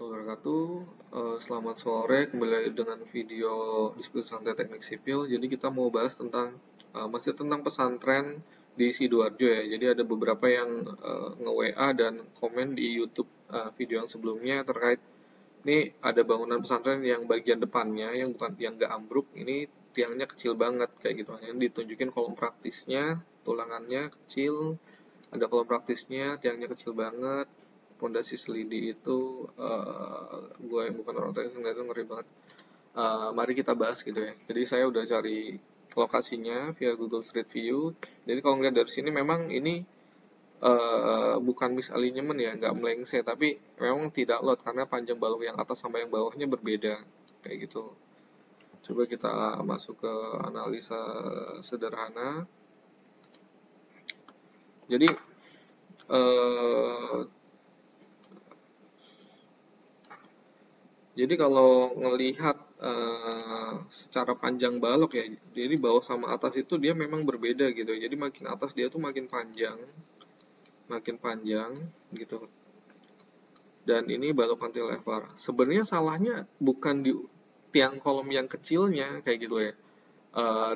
wabarakatuh. Selamat sore, kembali lagi dengan video diskusi santai teknik sipil. Jadi kita mau bahas tentang masih tentang pesantren di Sidoarjo ya. Jadi ada beberapa yang nge-WA dan komen di YouTube video yang sebelumnya terkait ini ada bangunan pesantren yang bagian depannya yang bukan yang nggak ambruk, ini tiangnya kecil banget kayak gitu. Yang ditunjukin kolom praktisnya, tulangannya kecil, ada kolom praktisnya, tiangnya kecil banget, pondasi selidi itu gue yang bukan orang teknik itu ngeri banget. Mari kita bahas gitu ya. Jadi saya udah cari lokasinya via Google Street View. Jadi kalau ngeliat dari sini memang ini bukan misalignment ya, nggak melengseh, tapi memang tidak lot karena panjang balok yang atas sama yang bawahnya berbeda kayak gitu. Coba kita masuk ke analisa sederhana. Jadi eh, Jadi kalau ngelihat secara panjang balok ya, jadi bawah sama atas itu dia memang berbeda gitu. Jadi makin atas dia tuh makin panjang gitu. Dan ini balok cantilever. Sebenarnya salahnya bukan di tiang kolom yang kecilnya kayak gitu ya.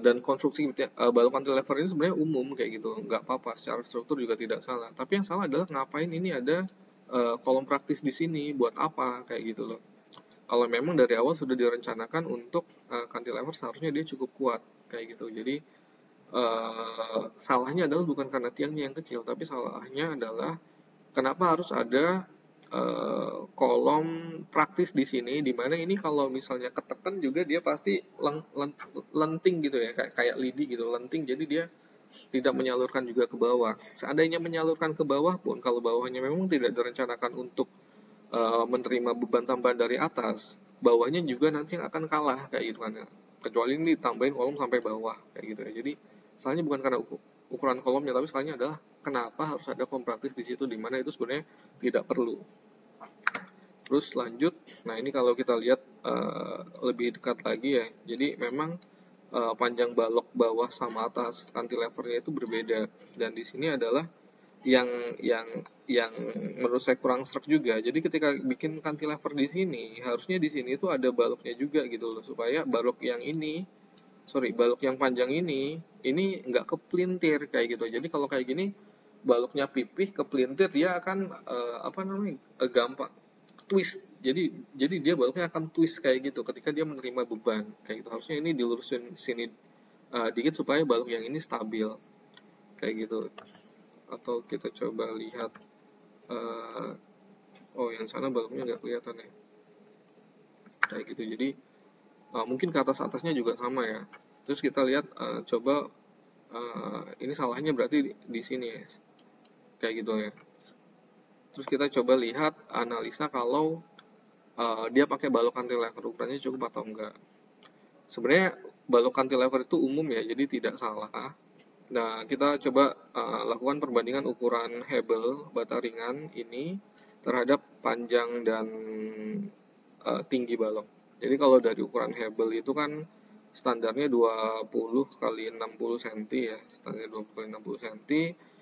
Dan konstruksi balok cantilever ini sebenarnya umum kayak gitu, nggak apa-apa. Secara struktur juga tidak salah. Tapi yang salah adalah ngapain ini ada kolom praktis di sini, buat apa kayak gitu loh. Kalau memang dari awal sudah direncanakan untuk cantilever seharusnya dia cukup kuat kayak gitu. Jadi salahnya adalah bukan karena tiangnya yang kecil, tapi salahnya adalah kenapa harus ada kolom praktis di sini, di mana ini kalau misalnya ketekan juga dia pasti lenting gitu ya, kayak lidi gitu, lenting. Jadi dia tidak menyalurkan juga ke bawah. Seandainya menyalurkan ke bawah pun, kalau bawahnya memang tidak direncanakan untuk menerima beban tambahan dari atas, bawahnya juga nanti akan kalah kayak gitu kan ya. Kecuali ini ditambahin kolom sampai bawah kayak gitu ya. Jadi salahnya bukan karena ukuran kolomnya, tapi salahnya adalah kenapa harus ada kolom praktis di situ, di mana itu sebenarnya tidak perlu. Terus lanjut, nah ini kalau kita lihat lebih dekat lagi ya, jadi memang panjang balok bawah sama atas cantilevernya itu berbeda, dan di sini adalah yang yang yang menurut saya kurang serak juga. Jadi ketika bikin cantilever di sini, harusnya di sini itu ada baloknya juga gitu loh, supaya balok yang panjang ini nggak kepelintir kayak gitu. Jadi kalau kayak gini baloknya pipih kepelintir, dia akan gampang twist. Jadi dia baloknya akan twist kayak gitu ketika dia menerima beban kayak gitu. Harusnya ini dilurusin sini dikit supaya balok yang ini stabil kayak gitu. Atau kita coba lihat uh, oh yang sana baloknya nggak kelihatan ya kayak gitu. Jadi mungkin ke atasnya juga sama ya. Terus kita lihat coba ini salahnya berarti di sini ya kayak gitu ya. Terus kita coba lihat analisa kalau dia pakai balok cantilever, ukurannya cukup atau enggak. Sebenarnya balok cantilever itu umum ya, jadi tidak salah. Nah, kita coba lakukan perbandingan ukuran hebel bata ringan ini terhadap panjang dan tinggi balok. Jadi kalau dari ukuran hebel itu kan standarnya 20 kali 60 cm ya, standarnya 20 kali 60 cm.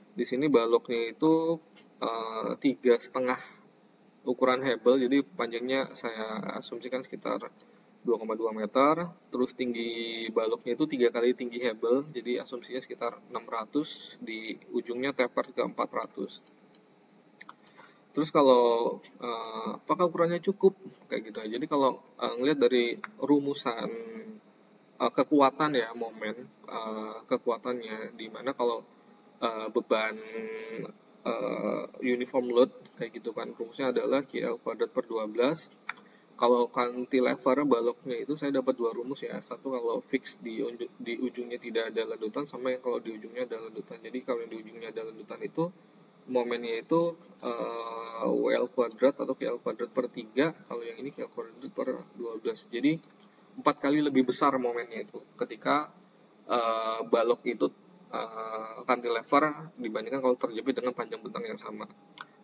Di sini baloknya itu 3,5 ukuran hebel, jadi panjangnya saya asumsikan sekitar 2,2 meter, terus tinggi baloknya itu 3 kali tinggi hebel, jadi asumsinya sekitar 600, di ujungnya taper ke 400. Terus kalau apakah ukurannya cukup kayak gitu. Jadi kalau ngelihat dari rumusan kekuatan ya, momen kekuatannya, di mana kalau beban uniform load kayak gitu kan, rumusnya adalah KL kuadrat per 12. Kalau cantilever baloknya itu saya dapat dua rumus ya. Satu kalau fix di ujungnya tidak ada ledutan, sama yang kalau di ujungnya ada ledutan. Jadi kalau yang di ujungnya ada ledutan itu momennya itu WL kuadrat atau KL kuadrat per 3. Kalau yang ini KL kuadrat per 12. Jadi 4 kali lebih besar momennya itu ketika balok itu cantilever dibandingkan kalau terjepit dengan panjang bentang yang sama.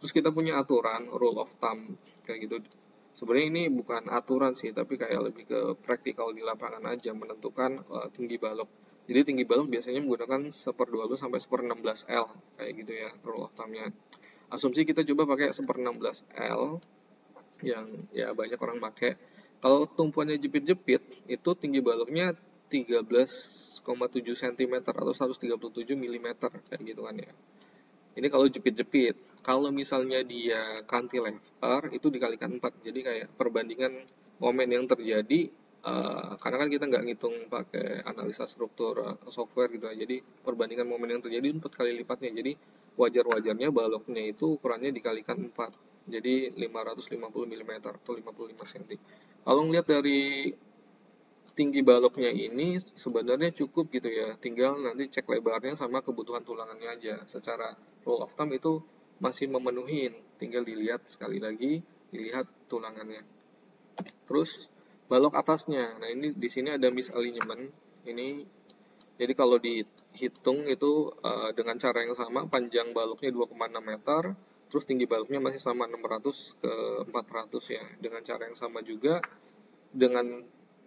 Terus kita punya aturan rule of thumb kayak gitu. Sebenarnya ini bukan aturan sih, tapi kayak lebih ke praktikal di lapangan aja menentukan tinggi balok. Jadi tinggi balok biasanya menggunakan 1/12 sampai 1/16 L kayak gitu ya rule of thumb-nya. Asumsi kita coba pakai 1/16 L. yang ya banyak orang pakai. Kalau tumpuannya jepit-jepit itu tinggi baloknya 13,7 cm atau 137 mm kayak gitu kan ya. Ini kalau jepit-jepit. Kalau misalnya dia cantilever itu dikalikan 4. Jadi kayak perbandingan momen yang terjadi, karena kan kita nggak ngitung pakai analisa struktur software gitu ya. Jadi perbandingan momen yang terjadi 4 kali lipatnya. Jadi wajar-wajarnya baloknya itu ukurannya dikalikan 4. Jadi 550 mm atau 55 cm. Kalau ngelihat dari tinggi baloknya ini sebenarnya cukup gitu ya. Tinggal nanti cek lebarnya sama kebutuhan tulangannya aja. Secara rule of thumb itu masih memenuhi. Tinggal dilihat sekali lagi, dilihat tulangannya. Terus balok atasnya. Nah, ini di sini ada misalignment. Ini jadi kalau dihitung itu dengan cara yang sama, panjang baloknya 2,6 meter, terus tinggi baloknya masih sama 600 ke 400 ya. Dengan cara yang sama juga, dengan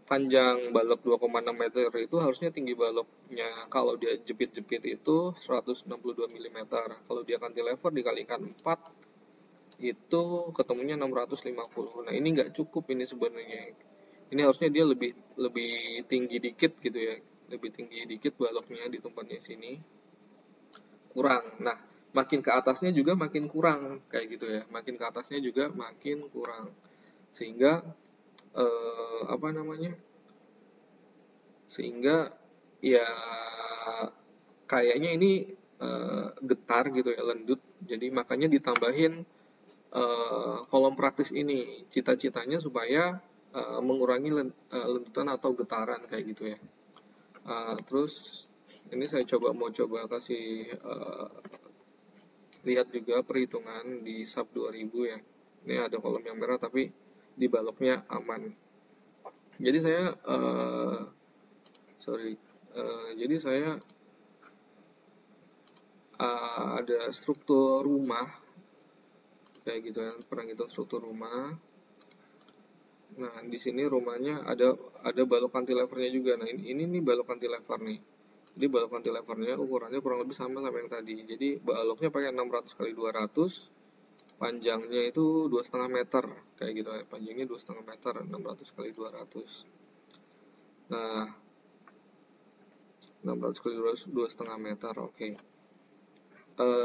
panjang balok 2,6 meter itu harusnya tinggi baloknya kalau dia jepit-jepit itu 162 mm. Kalau dia cantilever dikalikan 4 itu ketemunya 650. Nah, ini nggak cukup ini sebenarnya. Ini harusnya dia lebih lebih tinggi dikit gitu ya. Lebih tinggi dikit baloknya di tempatnya sini. Kurang. Nah, makin ke atasnya juga makin kurang kayak gitu ya. Makin ke atasnya juga makin kurang. Sehingga apa namanya? Sehingga ya kayaknya ini getar gitu ya, lendut. Jadi makanya ditambahin kolom praktis ini. Cita-citanya supaya mengurangi lendutan atau getaran kayak gitu ya. Terus ini saya coba kasih lihat juga perhitungan di sub 2000 ya. Ini ada kolom yang merah tapi di baloknya aman. Jadi saya sorry. Jadi saya ada struktur rumah kayak gitu ya, pernah ngitung struktur rumah. Nah, di sini rumahnya ada balok cantilevernya juga. Nah, ini nih balok cantilever nih. Jadi balok cantilevernya ukurannya kurang lebih sama sama yang tadi. Jadi baloknya pakai 600 kali 200, panjangnya itu 2,5 meter kayak gitu ya. Panjangnya 2,5 meter, 600 kali 200. Nah, 600 kali 200, 2,5 meter, oke.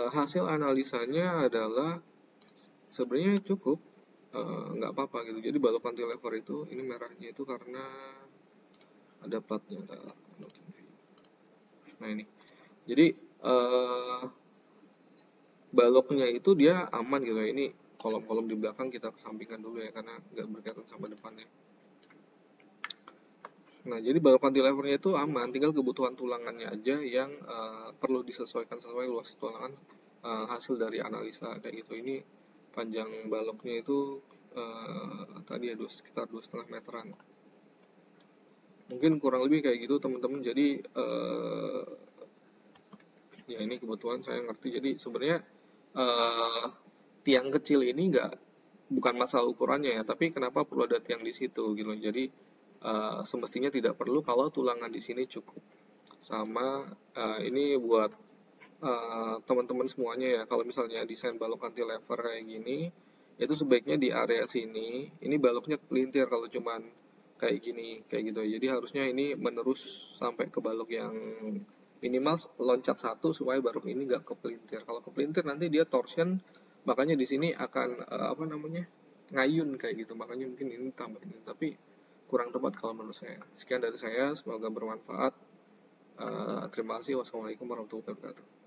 Hasil analisanya adalah sebenarnya cukup, nggak apa-apa gitu. Jadi balok cantilever itu ini merahnya itu karena ada platnya, ada notif. Nah, ini jadi baloknya itu dia aman gitu ya. Ini kolom-kolom di belakang kita kesampingkan dulu ya karena nggak berkaitan sama depannya. Nah, jadi balok cantilevernya itu aman, tinggal kebutuhan tulangannya aja yang perlu disesuaikan sesuai luas tulangan, hasil dari analisa kayak gitu. Ini panjang baloknya itu tadi ya sekitar 2,5 meteran. Mungkin kurang lebih kayak gitu teman-teman. Jadi ya ini kebetulan saya ngerti. Jadi sebenarnya eh, tiang kecil ini bukan masalah ukurannya ya, tapi kenapa perlu ada tiang di situ gitu. Jadi semestinya tidak perlu kalau tulangan di sini cukup. Sama ini buat teman-teman semuanya ya, kalau misalnya desain balok cantilever kayak gini, itu sebaiknya di area sini, ini baloknya kepelintir kalau cuman kayak gini, kayak gitu. Jadi harusnya ini menerus sampai ke balok yang minimal loncat satu supaya balok ini nggak kepelintir. Kalau kepelintir nanti dia torsion, makanya di sini akan apa namanya ngayun kayak gitu. Makanya mungkin ini tambahin, tapi kurang tepat kalau menurut saya. Sekian dari saya, semoga bermanfaat. Terima kasih. Wassalamualaikum warahmatullahi wabarakatuh.